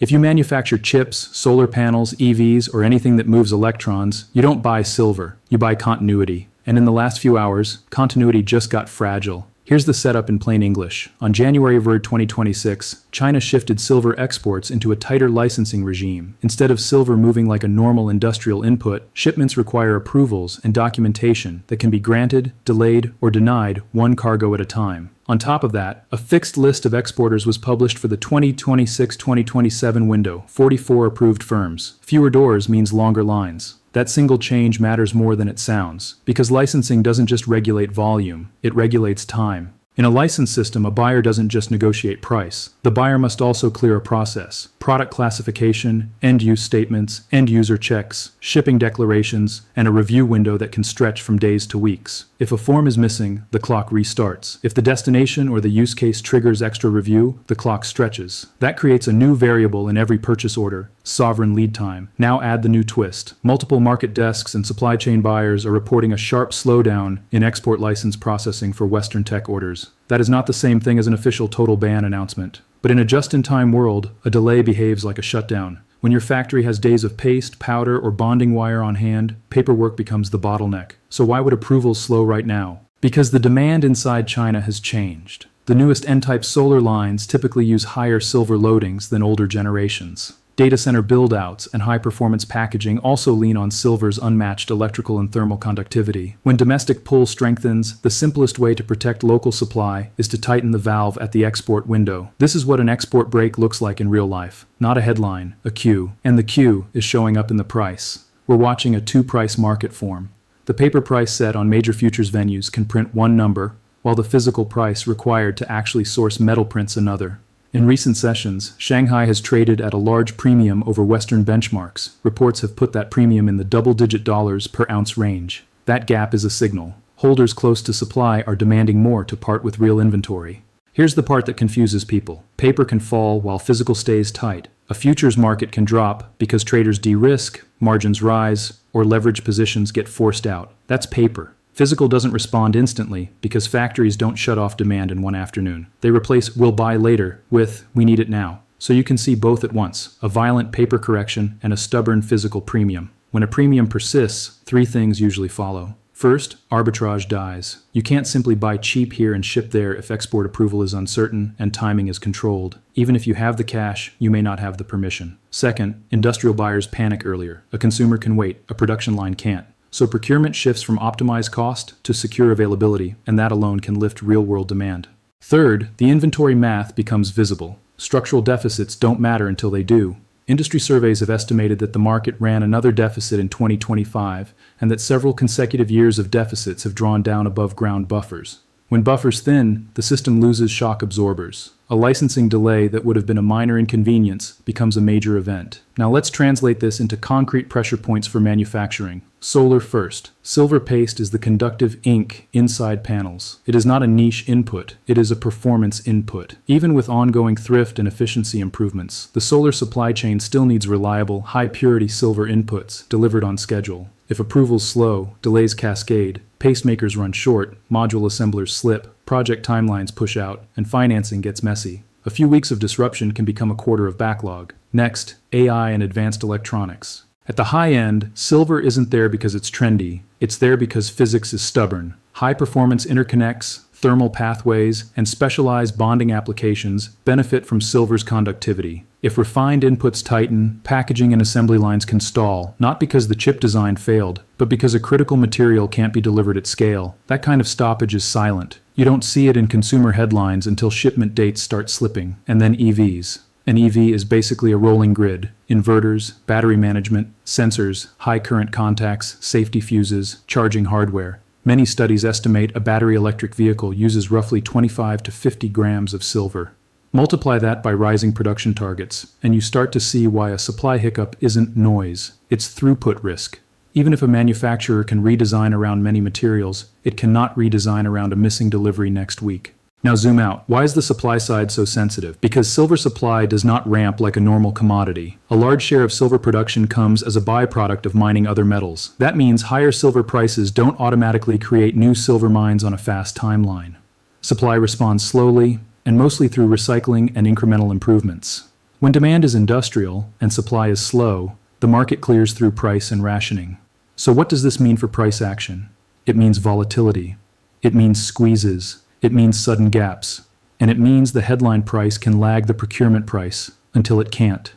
If you manufacture chips, solar panels, EVs, or anything that moves electrons, you don't buy silver, you buy continuity. And in the last few hours, continuity just got fragile. Here's the setup in plain English. On January 2026, China shifted silver exports into a tighter licensing regime. Instead of silver moving like a normal industrial input, shipments require approvals and documentation that can be granted, delayed, or denied one cargo at a time. On top of that, a fixed list of exporters was published for the 2026-2027 window, 44 approved firms. Fewer doors means longer lines. That single change matters more than it sounds, because licensing doesn't just regulate volume, it regulates time. In a license system, a buyer doesn't just negotiate price. The buyer must also clear a process: product classification, end-use statements, end-user checks, shipping declarations, and a review window that can stretch from days to weeks. If a form is missing, the clock restarts. If the destination or the use case triggers extra review, the clock stretches. That creates a new variable in every purchase order: sovereign lead time. Now add the new twist. Multiple market desks and supply chain buyers are reporting a sharp slowdown in export license processing for Western tech orders. That is not the same thing as an official total ban announcement. But in a just-in-time world, a delay behaves like a shutdown. When your factory has days of paste, powder, or bonding wire on hand, paperwork becomes the bottleneck. So why would approvals slow right now? Because the demand inside China has changed. The newest N-type solar lines typically use higher silver loadings than older generations. Data center build-outs and high-performance packaging also lean on silver's unmatched electrical and thermal conductivity. When domestic pull strengthens, the simplest way to protect local supply is to tighten the valve at the export window. This is what an export break looks like in real life. Not a headline, a queue. And the queue is showing up in the price. We're watching a two-price market form. The paper price set on major futures venues can print one number, while the physical price required to actually source metal prints another. In recent sessions, Shanghai has traded at a large premium over Western benchmarks. Reports have put that premium in the double-digit dollars per ounce range. That gap is a signal. Holders close to supply are demanding more to part with real inventory. Here's the part that confuses people. Paper can fall while physical stays tight. A futures market can drop because traders de-risk, margins rise, or leverage positions get forced out. That's paper. Physical doesn't respond instantly because factories don't shut off demand in one afternoon. They replace "we'll buy later" with "we need it now." So you can see both at once: a violent paper correction and a stubborn physical premium. When a premium persists, three things usually follow. First, arbitrage dies. You can't simply buy cheap here and ship there if export approval is uncertain and timing is controlled. Even if you have the cash, you may not have the permission. Second, industrial buyers panic earlier. A consumer can wait, a production line can't. So procurement shifts from optimized cost to secure availability, and that alone can lift real-world demand. Third, the inventory math becomes visible. Structural deficits don't matter until they do. Industry surveys have estimated that the market ran another deficit in 2025, and that several consecutive years of deficits have drawn down above-ground buffers. When buffers thin, the system loses shock absorbers. A licensing delay that would have been a minor inconvenience becomes a major event. Now let's translate this into concrete pressure points for manufacturing. Solar first. Silver paste is the conductive ink inside panels. It is not a niche input, it is a performance input. Even with ongoing thrift and efficiency improvements, the solar supply chain still needs reliable, high-purity silver inputs delivered on schedule. If approvals slow, delays cascade, pacemakers run short, module assemblers slip, project timelines push out, and financing gets messy. A few weeks of disruption can become a quarter of backlog. Next, AI and advanced electronics. At the high end, silver isn't there because it's trendy. It's there because physics is stubborn. High-performance interconnects, thermal pathways, and specialized bonding applications benefit from silver's conductivity. If refined inputs tighten, packaging and assembly lines can stall, not because the chip design failed, but because a critical material can't be delivered at scale. That kind of stoppage is silent. You don't see it in consumer headlines until shipment dates start slipping, and then EVs. An EV is basically a rolling grid: inverters, battery management, sensors, high current contacts, safety fuses, charging hardware. Many studies estimate a battery electric vehicle uses roughly 25 to 50 grams of silver. Multiply that by rising production targets, and you start to see why a supply hiccup isn't noise, it's throughput risk. Even if a manufacturer can redesign around many materials, it cannot redesign around a missing delivery next week. Now zoom out. Why is the supply side so sensitive? Because silver supply does not ramp like a normal commodity. A large share of silver production comes as a byproduct of mining other metals. That means higher silver prices don't automatically create new silver mines on a fast timeline. Supply responds slowly, and mostly through recycling and incremental improvements. When demand is industrial and supply is slow, the market clears through price and rationing. So what does this mean for price action? It means volatility. It means squeezes. It means sudden gaps. And it means the headline price can lag the procurement price until it can't.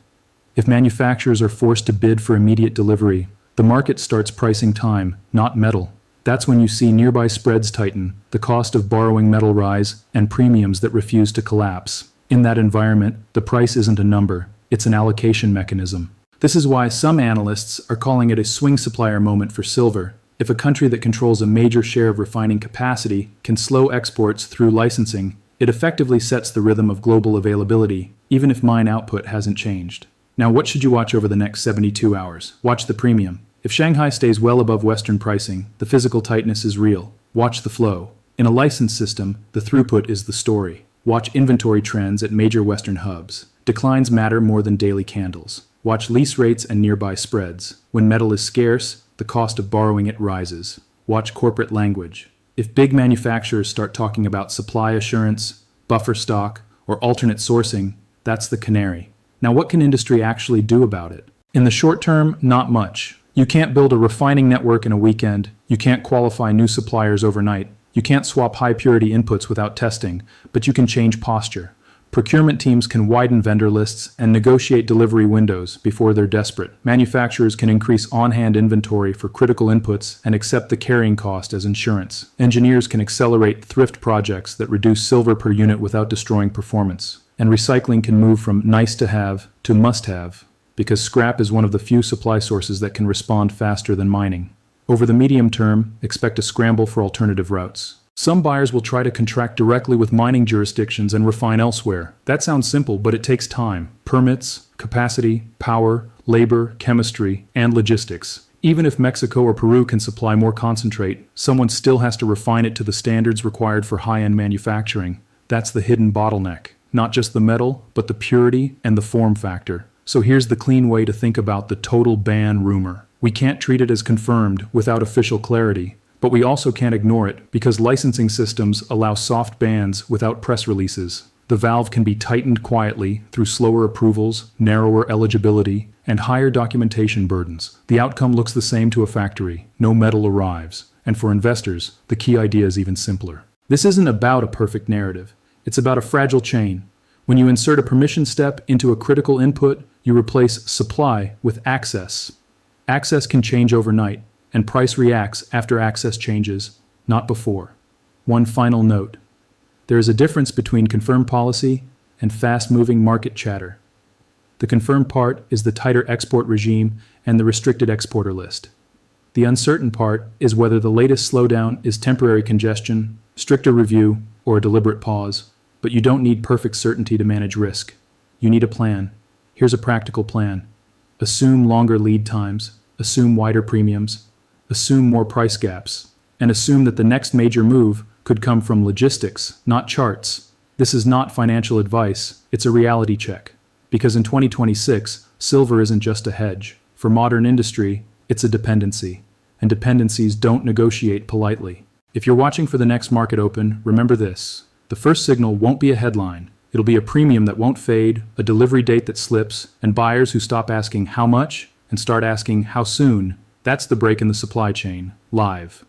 If manufacturers are forced to bid for immediate delivery, the market starts pricing time, not metal. That's when you see nearby spreads tighten, the cost of borrowing metal rise, and premiums that refuse to collapse. In that environment, the price isn't a number, it's an allocation mechanism. This is why some analysts are calling it a swing supplier moment for silver. If a country that controls a major share of refining capacity can slow exports through licensing, it effectively sets the rhythm of global availability, even if mine output hasn't changed. Now, what should you watch over the next 72 hours? Watch the premium. If Shanghai stays well above Western pricing, the physical tightness is real. Watch the flow. In a licensed system, the throughput is the story. Watch inventory trends at major Western hubs. Declines matter more than daily candles. Watch lease rates and nearby spreads. When metal is scarce, the cost of borrowing it rises. Watch corporate language. If big manufacturers start talking about supply assurance, buffer stock, or alternate sourcing, that's the canary. Now, what can industry actually do about it? In the short term, not much. You can't build a refining network in a weekend. You can't qualify new suppliers overnight. You can't swap high-purity inputs without testing, but you can change posture. Procurement teams can widen vendor lists and negotiate delivery windows before they're desperate. Manufacturers can increase on-hand inventory for critical inputs and accept the carrying cost as insurance. Engineers can accelerate thrift projects that reduce silver per unit without destroying performance. And recycling can move from nice to have to must have, because scrap is one of the few supply sources that can respond faster than mining. Over the medium term, expect a scramble for alternative routes. Some buyers will try to contract directly with mining jurisdictions and refine elsewhere. That sounds simple, but it takes time. Permits, capacity, power, labor, chemistry, and logistics. Even if Mexico or Peru can supply more concentrate, someone still has to refine it to the standards required for high-end manufacturing. That's the hidden bottleneck. Not just the metal, but the purity and the form factor. So here's the clean way to think about the total ban rumor. We can't treat it as confirmed without official clarity, but we also can't ignore it because licensing systems allow soft bans without press releases. The valve can be tightened quietly through slower approvals, narrower eligibility, and higher documentation burdens. The outcome looks the same to a factory. No metal arrives. And for investors, the key idea is even simpler. This isn't about a perfect narrative. It's about a fragile chain. When you insert a permission step into a critical input, you replace supply with access. Access can change overnight, and price reacts after access changes, not before. One final note. There is a difference between confirmed policy and fast-moving market chatter. The confirmed part is the tighter export regime and the restricted exporter list. The uncertain part is whether the latest slowdown is temporary congestion, stricter review, or a deliberate pause. But you don't need perfect certainty to manage risk. You need a plan. Here's a practical plan. Assume longer lead times, assume wider premiums, assume more price gaps, and assume that the next major move could come from logistics, not charts. This is not financial advice, it's a reality check. Because in 2026, silver isn't just a hedge. For modern industry, it's a dependency. And dependencies don't negotiate politely. If you're watching for the next market open, remember this. The first signal won't be a headline. It'll be a premium that won't fade, a delivery date that slips, and buyers who stop asking how much and start asking how soon. That's the break in the supply chain, live.